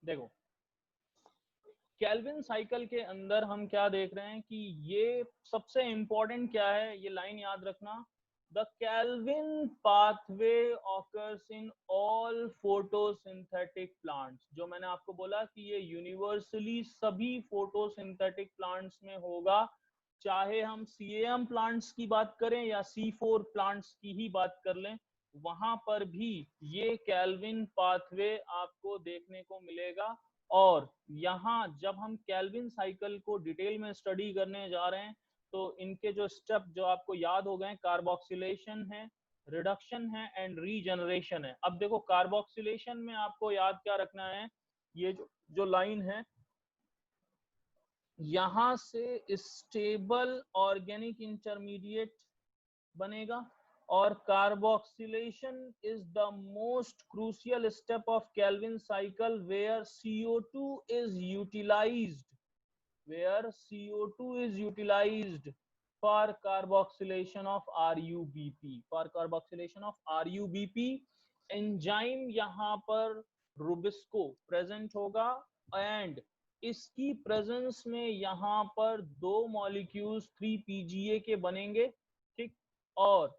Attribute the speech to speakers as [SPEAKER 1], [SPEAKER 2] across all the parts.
[SPEAKER 1] देखो Calvin cycle के अंदर हम क्या देख रहे हैं कि ये सबसे इंपॉर्टेंट क्या है, ये लाइन याद रखना। The kelvin pathway occurs in all photosynthetic plants. जो मैंने आपको बोला कि ये यूनिवर्सली सभी फोटोसिंथेटिक प्लांट्स में होगा, चाहे हम CAM प्लांट्स की बात करें या C4 प्लांट्स की ही बात कर लें, वहां पर भी ये केल्विन पाथवे आपको देखने को मिलेगा। और यहाँ जब हम केल्विन साइकिल को डिटेल में स्टडी करने जा रहे हैं तो इनके जो स्टेप जो आपको याद हो गए, कार्बोक्सिलेशन है, रिडक्शन है एंड रीजनरेशन है। अब देखो कार्बोक्सिलेशन में आपको याद क्या रखना है, ये जो लाइन है यहां से स्टेबल ऑर्गेनिक इंटरमीडिएट बनेगा, और carboxylation is the most crucial step of Calvin cycle where CO2 is utilized, where CO2 is utilized for carboxylation of RUBP, for carboxylation of RUBP enzyme यहाँ पर रुबिस्को प्रेजेंट होगा, and इसकी presence में यहाँ पर दो मॉलिक्यूल्स 3PGA के बनेंगे, ठीक। और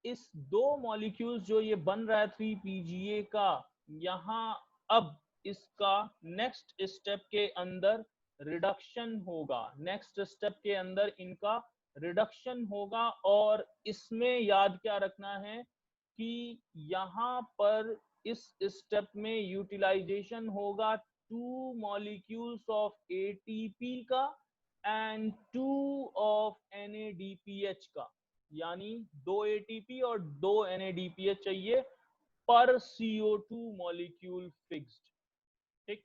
[SPEAKER 1] इस दो मॉलिक्यूल्स जो ये बन रहा है 3PGA का, यहाँ अब इसका नेक्स्ट स्टेप के अंदर रिडक्शन होगा, नेक्स्ट स्टेप के अंदर इनका रिडक्शन होगा। और इसमें याद क्या रखना है कि यहाँ पर इस स्टेप में यूटिलाइजेशन होगा 2 मॉलिक्यूल्स ऑफ ATP का एंड 2 ऑफ NADPH का, यानी 2 ATP और 2 NADPH चाहिए पर CO2 मॉलिक्यूल फिक्स्ड, ठीक।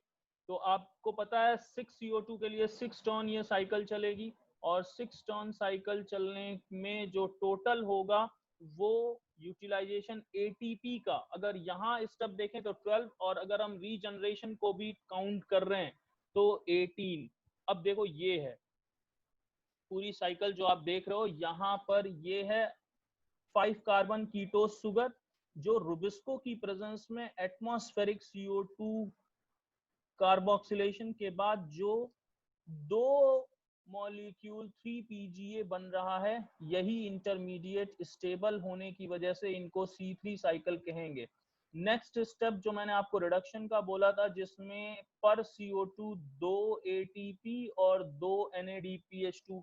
[SPEAKER 1] तो आपको पता है 6 CO2 के लिए 6 टर्न ये साइकिल चलेगी, और 6 टर्न साइकिल चलने में जो टोटल होगा वो यूटिलाइजेशन ATP का, अगर यहाँ स्टेप देखें तो 12, और अगर हम रीजनरेशन को भी काउंट कर रहे हैं तो 18। अब देखो ये है पूरी साइकिल जो आप देख रहे हो, यहाँ पर ये है 5 कार्बन कीटोस सुगर, जो रुबिस्को की प्रेजेंस में एटमॉस्फेरिक CO2 कार्बोक्सिलेशन के बाद जो दो मॉलिक्यूल 3PGA बन रहा है, यही इंटरमीडिएट स्टेबल होने की वजह से इनको C3 साइकिल कहेंगे। नेक्स्ट स्टेप जो मैंने आपको रिडक्शन का बोला था, जिसमें पर CO2 2 ATP और 2 NADPH2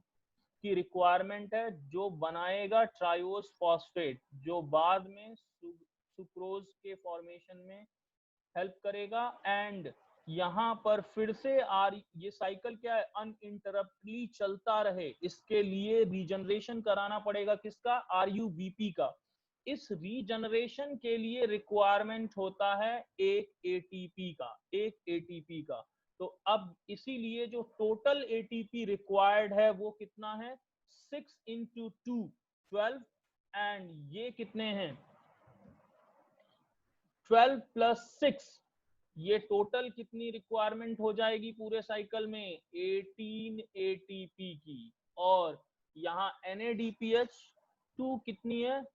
[SPEAKER 1] की रिक्वायरमेंट है, जो बनाएगा ट्राइओस फॉस्फेट, जो बाद में सुक्रोज के फॉर्मेशन में हेल्प करेगा। एंड यहाँ पर फिर से ये साइकिल क्या है, अनइंटरप्टली चलता रहे, इसके लिए रीजनरेशन कराना पड़ेगा किसका, RUBP का। इस रीजनरेशन के लिए रिक्वायरमेंट होता है एक ATP का। तो अब इसीलिए जो टोटल ATP रिक्वायर्ड है वो कितना है, 6 into 2 12, एंड ये कितने हैं 12 plus 6, ये टोटल कितनी रिक्वायरमेंट हो जाएगी पूरे साइकिल में, 18 ATP की। और यहाँ NADPH2 कितनी है,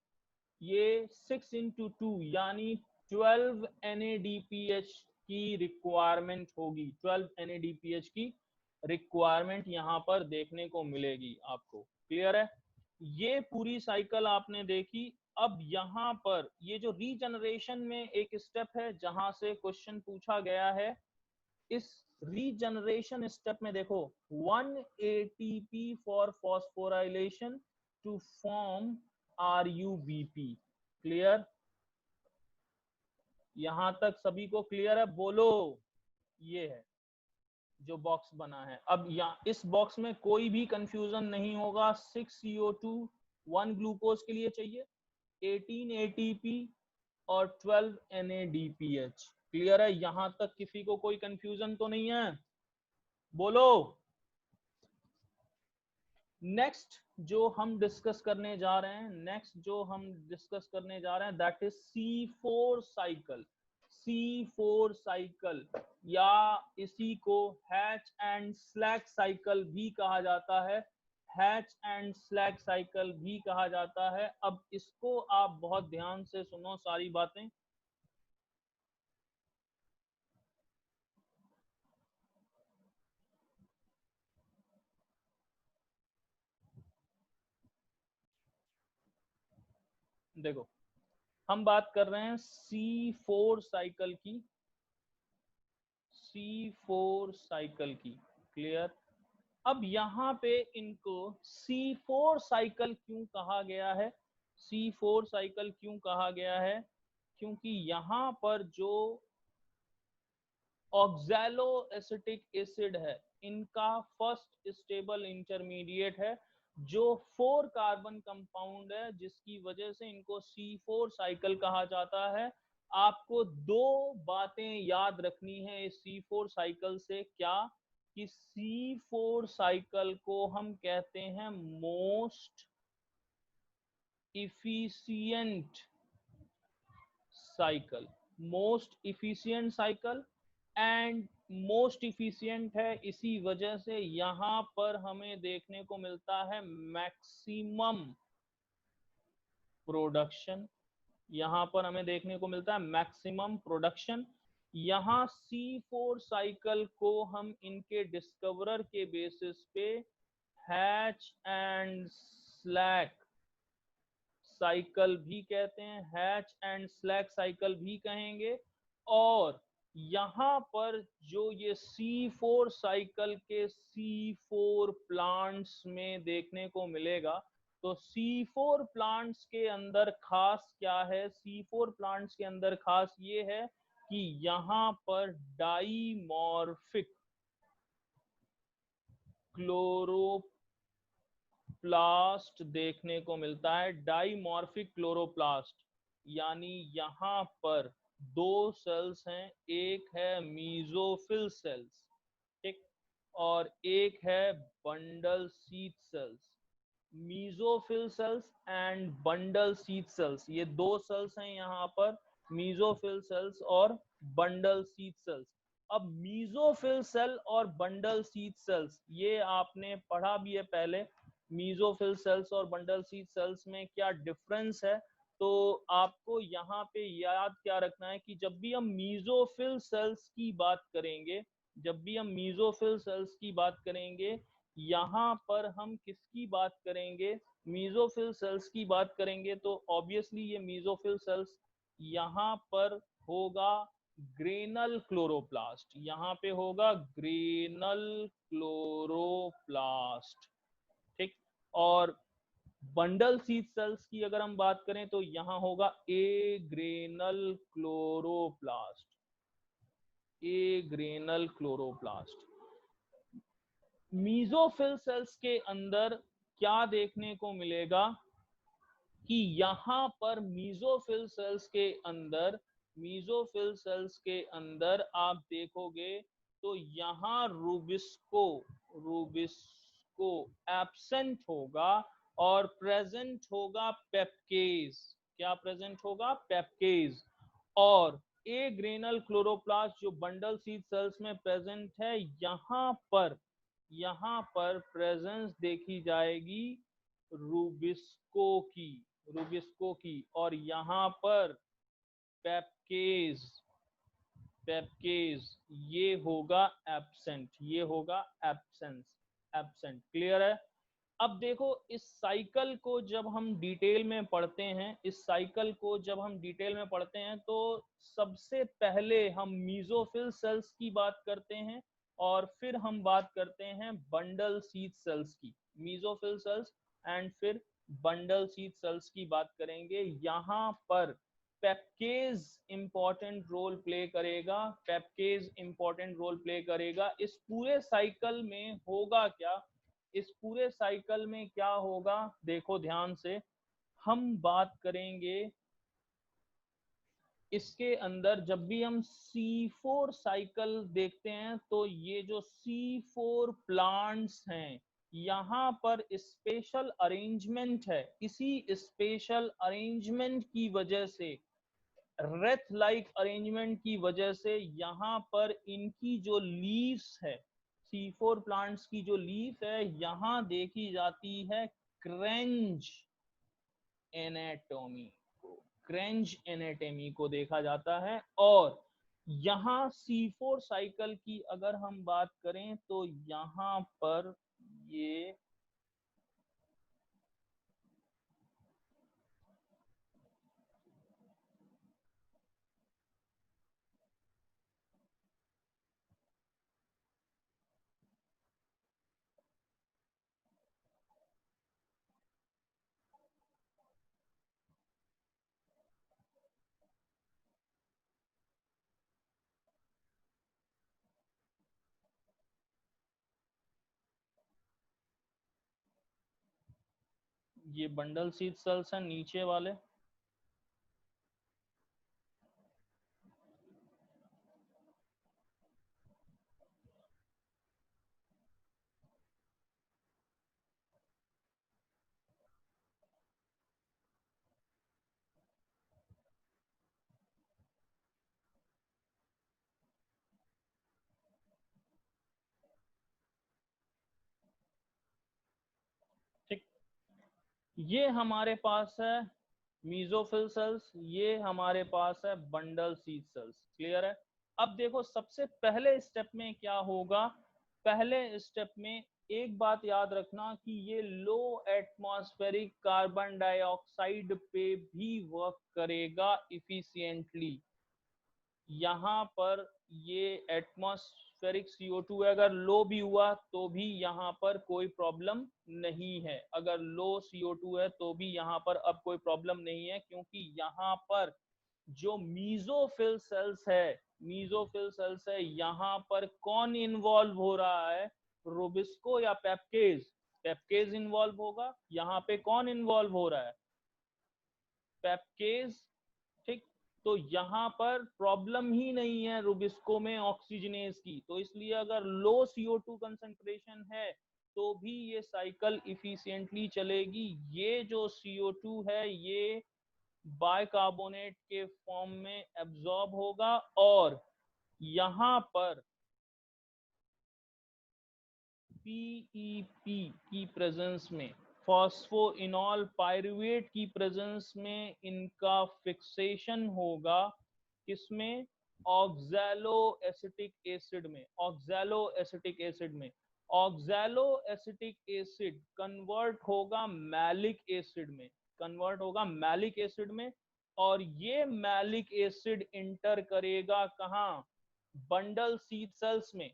[SPEAKER 1] ये 6 into 2 यानी 12 NADPH की रिक्वायरमेंट होगी, 12 NADPH की रिक्वायरमेंट यहाँ पर देखने को मिलेगी आपको। क्लियर है, ये पूरी साइकिल आपने देखी। अब यहाँ पर ये जो रीजनरेशन में एक स्टेप है जहां से क्वेश्चन पूछा गया है, इस रीजनरेशन स्टेप में देखो 1 ATP for phosphorylation to form RUBP। Clear, यहां तक सभी को क्लियर है, बोलो। ये है जो बॉक्स बना है। अब यहाँ इस बॉक्स में कोई भी कंफ्यूजन नहीं होगा, 6 CO2 1 ग्लूकोज के लिए चाहिए, 18 ATP और 12 NADPH। क्लियर है, यहां तक किसी को कोई कंफ्यूजन तो नहीं है, बोलो। नेक्स्ट जो हम डिस्कस करने जा रहे हैं, that is C4 cycle. C4 cycle या इसी को हैच एंड स्लैक साइकिल भी कहा जाता है, हैच एंड स्लैक साइकिल भी कहा जाता है। अब इसको आप बहुत ध्यान से सुनो सारी बातें। देखो हम बात कर रहे हैं C4 साइकिल की, C4 साइकिल की, क्लियर। अब यहाँ पे इनको C4 साइकिल क्यों कहा गया है, C4 साइकिल क्यों कहा गया है, क्योंकि यहाँ पर जो ऑक्सैलो एसिटिक एसिड है इनका फर्स्ट स्टेबल इंटरमीडिएट है जो 4 कार्बन कंपाउंड है, जिसकी वजह से इनको C4 साइकिल कहा जाता है। आपको दो बातें याद रखनी है इस C4 साइकिल से, क्या कि C4 साइकिल को हम कहते हैं most efficient cycle, most efficient cycle and most efficient है इसी वजह से यहां पर हमें देखने को मिलता है मैक्सिमम प्रोडक्शन, यहां पर हमें देखने को मिलता है मैक्सिमम प्रोडक्शन। यहां C4 साइकिल को हम इनके डिस्कवरर के बेसिस पे हैच एंड स्लैक साइकिल भी कहते हैं, हैच एंड स्लैक साइकिल भी कहेंगे। और यहाँ पर जो ये C4 साइकिल के C4 प्लांट्स में देखने को मिलेगा, तो C4 प्लांट्स के अंदर खास क्या है, C4 प्लांट्स के अंदर खास ये है कि यहाँ पर डाईमॉर्फिक क्लोरोप्लास्ट देखने को मिलता है, डाईमॉर्फिक क्लोरोप्लास्ट, यानी यहाँ पर दो सेल्स हैं, एक है मीजोफिल सेल्स, ठीक, और एक है bundle sheath sales. Mesophyll cells and bundle sheath sales, ये दो सेल्स हैं यहाँ पर, मीजोफिल सेल्स और बंडल शीथ सेल्स। अब मीजोफिल सेल और बंडल शीथ सेल्स ये आपने पढ़ा भी है पहले, मीजोफिल सेल्स और बंडल शीथ सेल्स में क्या डिफरेंस है। तो आपको यहाँ पे याद क्या रखना है कि जब भी हम मीजोफिल सेल्स की बात करेंगे, जब भी हम मीजोफिल सेल्स की बात करेंगे, यहाँ पर हम किसकी बात करेंगे, मीजोफिल सेल्स की बात करेंगे, तो ऑब्वियसली ये मीजोफिल सेल्स यहाँ पर होगा ग्रेनल क्लोरोप्लास्ट, यहाँ पे होगा ग्रेनल क्लोरोप्लास्ट, ठीक। और बंडल शीथ सेल्स की अगर हम बात करें तो यहाँ होगा ए ग्रेनल क्लोरोप्लास्ट, ए ग्रेनल क्लोरोप्लास्ट। मीजोफिल सेल्स के अंदर क्या देखने को मिलेगा कि यहाँ पर मीजोफिल सेल्स के अंदर, मीजोफिल सेल्स के अंदर आप देखोगे तो यहाँ रूबिस्को, रूबिस्को एब्सेंट होगा और प्रेजेंट होगा पेप्केज, क्या प्रेजेंट होगा, पेप्केज। और ए ग्रेनल क्लोरोप्लास्ट जो बंडल शीथ सेल्स में प्रेजेंट है, यहाँ पर प्रेजेंस देखी जाएगी रूबिस्को की, रूबिस्को की, और यहाँ पर पेप्केज, पेप्केज ये होगा एब्सेंट, ये होगा एब्सेंस, एब्सेंट, क्लियर है। अब देखो इस साइकिल को जब हम डिटेल में पढ़ते हैं, इस साइकिल को जब हम डिटेल में पढ़ते हैं तो सबसे पहले हम मीजोफिल सेल्स की बात करते हैं और फिर हम बात करते हैं बंडल शीथ सेल्स की, मीजोफिल सेल्स एंड फिर बंडल शीथ सेल्स की बात करेंगे। यहाँ पर पेप्केज इंपॉर्टेंट रोल प्ले करेगा, पेप्केज इंपॉर्टेंट रोल प्ले करेगा। इस पूरे साइकिल में होगा क्या, इस पूरे साइकिल में क्या होगा, देखो ध्यान से, हम बात करेंगे इसके अंदर जब भी हम C4 साइकिल देखते हैं तो ये जो C4 प्लांट्स हैं यहाँ पर स्पेशल अरेंजमेंट है, इसी स्पेशल अरेंजमेंट की वजह से, रेथ लाइक अरेंजमेंट की वजह से यहाँ पर इनकी जो लीव्स है, C4 प्लांट्स की जो लीफ है यहाँ देखी जाती है क्रेंज एनाटोमी को, क्रेंज एनाटोमी को देखा जाता है। और यहाँ C4 साइकिल की अगर हम बात करें तो यहाँ पर ये ये बंडल सीड सेल्स हैं नीचे वाले। ठीक, ये हमारे पास है मीजोफिल सेल्स, ये हमारे पास है बंडल सीड सेल्स। क्लियर है? अब देखो सबसे पहले स्टेप में क्या होगा। पहले स्टेप में एक बात याद रखना कि ये लो एटमॉस्फेरिक कार्बन डाइऑक्साइड पे भी वर्क करेगा इफिशिएंटली। यहाँ पर ये एटमॉस्फेरिक CO2 है, अगर लो भी हुआ तो भी यहाँ पर कोई प्रॉब्लम नहीं है। अगर लो CO2 है तो भी यहाँ पर अब कोई प्रॉब्लम नहीं है, क्योंकि यहाँ पर जो मीजोफिल सेल्स है, मीजोफिल सेल्स है, यहाँ पर कौन इन्वॉल्व हो रहा है? रूबिस्को या पेप्केज? पेप्केज इन्वॉल्व होगा। यहाँ पे कौन इन्वॉल्व हो रहा है? पेप्केज। ठीक, तो यहाँ पर प्रॉब्लम ही नहीं है रूबिस्को में ऑक्सीजनेज की, तो इसलिए अगर लो CO2 कंसंट्रेशन है तो भी ये साइकिल इफिशिएंटली चलेगी। ये जो CO2 है ये बाइकार्बोनेट के फॉर्म में एब्जॉर्ब होगा, और यहाँ पर PEP की प्रेजेंस में, फॉस्फोइनॉल पायरुवेट की प्रेजेंस में इनका फिक्सेशन होगा। किसमें? ऑक्सैलो एसिटिक एसिड में। ऑक्सैलो एसिटिक एसिड में ऑक्सैलो एसिटिक एसिड कन्वर्ट होगा मैलिक एसिड में, कन्वर्ट होगा मैलिक एसिड में। और ये मैलिक एसिड इंटर करेगा कहाँ? बंडल सीड सेल्स में।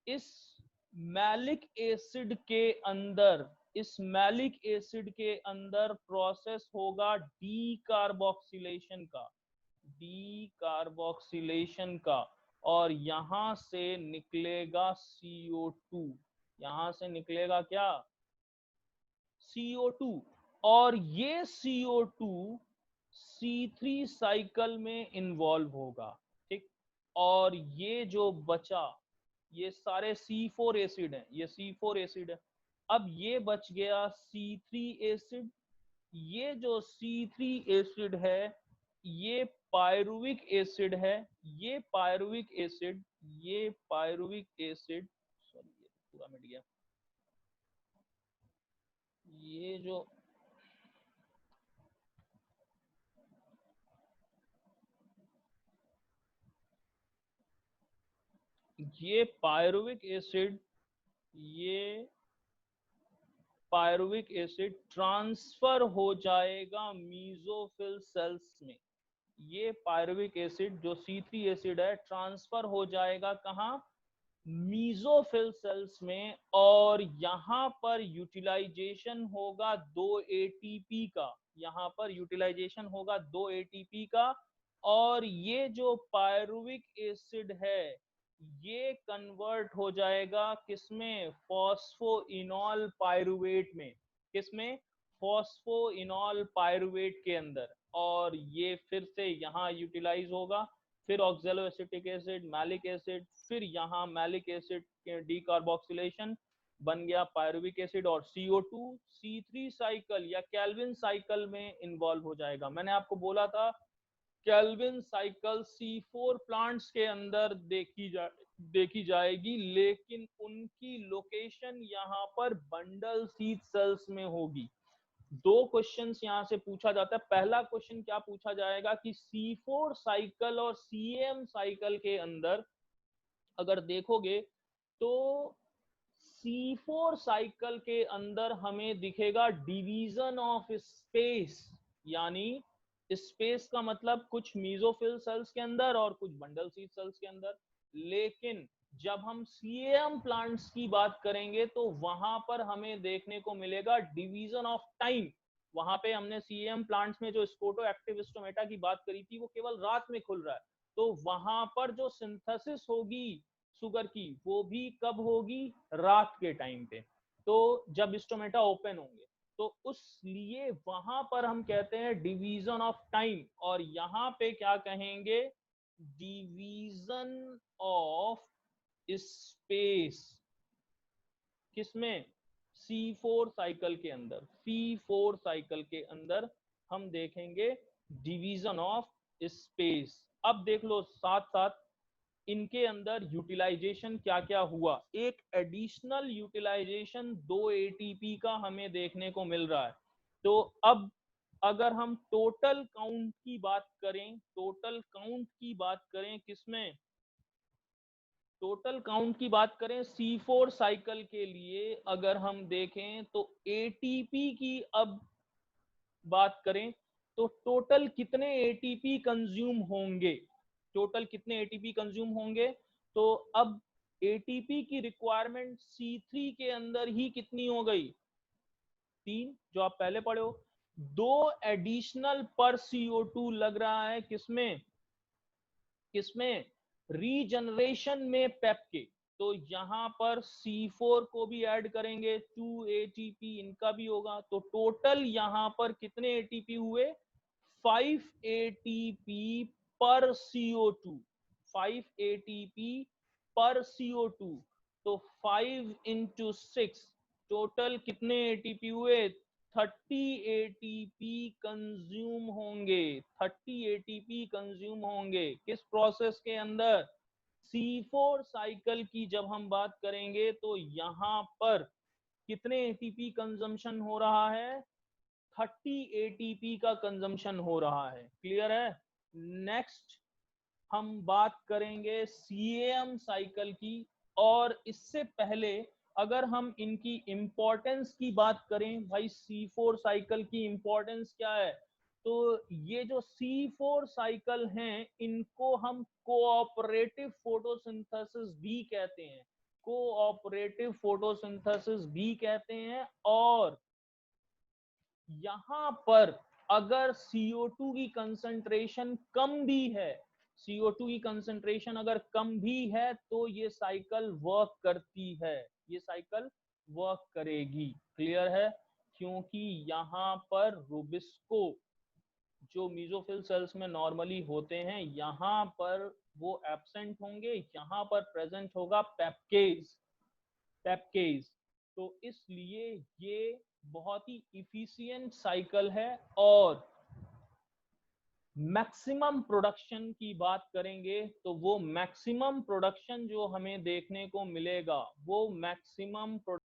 [SPEAKER 1] इस मैलिक एसिड के अंदर, इस मैलिक एसिड के अंदर प्रोसेस होगा डीकार्बोक्सिलेशन का, डीकार्बोक्सिलेशन का, और यहां से निकलेगा CO2। यहां से निकलेगा क्या? CO2। और ये CO2 C3 साइकिल में इन्वॉल्व होगा। ठीक, और ये जो बचा, ये सारे C4 एसिड हैं, ये C4 एसिड है। अब ये बच गया C3 एसिड। ये जो C3 एसिड है ये पायरुविक एसिड है। ये पायरुविक एसिड, ये पायरुविक एसिड, सॉरी ये पूरा मिट गया। ये जो ये पायरुविक एसिड, ये पायरुविक एसिड ट्रांसफर हो जाएगा मीजोफिल सेल्स में। ये पायरुविक एसिड जो C3 एसिड है ट्रांसफर हो जाएगा कहाँ? मीजोफिल सेल्स में। और यहाँ पर यूटिलाइजेशन होगा 2 ATP का, यहाँ पर यूटिलाइजेशन होगा 2 ATP का। और ये जो पायरुविक एसिड है ये कन्वर्ट हो जाएगा किसमें? फॉस्फोइनॉल पायरुवेट में। किसमें? फॉस्फोइनॉल पायरुवेट के अंदर। और ये फिर से यहाँ यूटिलाइज होगा, फिर oxalo acetic acid, malic acid, फिर यहाँ मैलिक एसिड के डीकार्बोक्सिलेशन बन गया पायरुविक एसिड, और CO2 C3 साइकिल या केल्विन साइकिल में इन्वॉल्व हो जाएगा। मैंने आपको बोला था केल्विन साइकिल C4 प्लांट्स के अंदर देखी जाएगी, लेकिन उनकी लोकेशन यहाँ पर बंडल सीड सेल्स में होगी। दो क्वेश्चंस यहाँ से पूछा जाता है। पहला क्वेश्चन क्या पूछा जाएगा कि C4 साइकिल और CM साइकिल के अंदर अगर देखोगे तो C4 साइकिल के अंदर हमें दिखेगा डिवीजन ऑफ स्पेस, यानी स्पेस का मतलब कुछ मीजोफिल सेल्स के अंदर और कुछ बंडल सीड सेल्स के अंदर। लेकिन जब हम CM प्लांट्स की बात करेंगे तो वहां पर हमें देखने को मिलेगा डिवीजन ऑफ टाइम। वहां पे हमने CM प्लांट्स में जो स्पोटो एक्टिव स्टोमेटा की बात करी थी वो केवल रात में खुल रहा है, तो वहां पर जो सिंथेसिस होगी शुगर की वो भी कब होगी? रात के टाइम पे, तो जब स्टोमेटा ओपन होंगे। तो उसलिए वहां पर हम कहते हैं डिवीजन ऑफ टाइम, और यहां पे क्या कहेंगे, डिवीजन ऑफ स्पेस। किसमें, C4 साइकिल के अंदर, C4 साइकिल के अंदर हम देखेंगे डिवीजन ऑफ स्पेस। अब देख लो साथ साथ इनके अंदर यूटिलाइजेशन क्या क्या हुआ। एक एडिशनल यूटिलाइजेशन 2 ATP का हमें देखने को मिल रहा है। तो अब अगर हम टोटल काउंट की बात करें, टोटल काउंट की बात करें किसमें, टोटल काउंट की बात करें C4 साइकिल के लिए अगर हम देखें तो ATP की अब बात करें तो टोटल कितने ATP कंज्यूम होंगे, टोटल कितने ATP कंज्यूम होंगे। तो अब ATP की रिक्वायरमेंट C3 के अंदर ही कितनी हो गई, 3, जो आप पहले पढ़े हो। 2 एडिशनल पर CO2 लग रहा है किसमें, किसमें, रीजनरेशन में पेप के। तो यहां पर C4 को भी ऐड करेंगे, 2 ATP इनका भी होगा। तो टोटल यहां पर कितने ATP हुए, 5 ATP पर CO2, 5 ATP पर CO2। तो 5 into 6 टोटल कितने ATP हुए, 30 ATP कंज्यूम होंगे, 30 ATP कंज्यूम होंगे किस प्रोसेस के अंदर, C4 साइकिल की जब हम बात करेंगे तो यहां पर कितने ATP कंजम्पशन हो रहा है, 30 ATP का कंजम्पशन हो रहा है। क्लियर है। नेक्स्ट हम बात करेंगे CAM साइकिल की, और इससे पहले अगर हम इनकी इंपॉर्टेंस की बात करें, भाई C4 साइकिल की इंपॉर्टेंस क्या है, तो ये जो C4 साइकिल हैं इनको हम कोऑपरेटिव फोटोसिंथेसिस भी कहते हैं, कोऑपरेटिव फोटोसिंथेसिस भी कहते हैं। और यहां पर अगर CO2 की कंसंट्रेशन कम भी है, CO2 की कंसंट्रेशन अगर कम भी है तो ये साइकिल वर्क करती है, ये साइकिल वर्क करेगी। क्लियर है। क्योंकि यहां पर रुबिस्को जो मीजोफिल सेल्स में नॉर्मली होते हैं यहां पर वो एब्सेंट होंगे, यहां पर प्रेजेंट होगा पेप्केज, पेप्केज। तो इसलिए ये बहुत ही इफिशिएंट साइकिल है। और मैक्सिमम प्रोडक्शन की बात करेंगे तो वो मैक्सिमम प्रोडक्शन जो हमें देखने को मिलेगा वो मैक्सिमम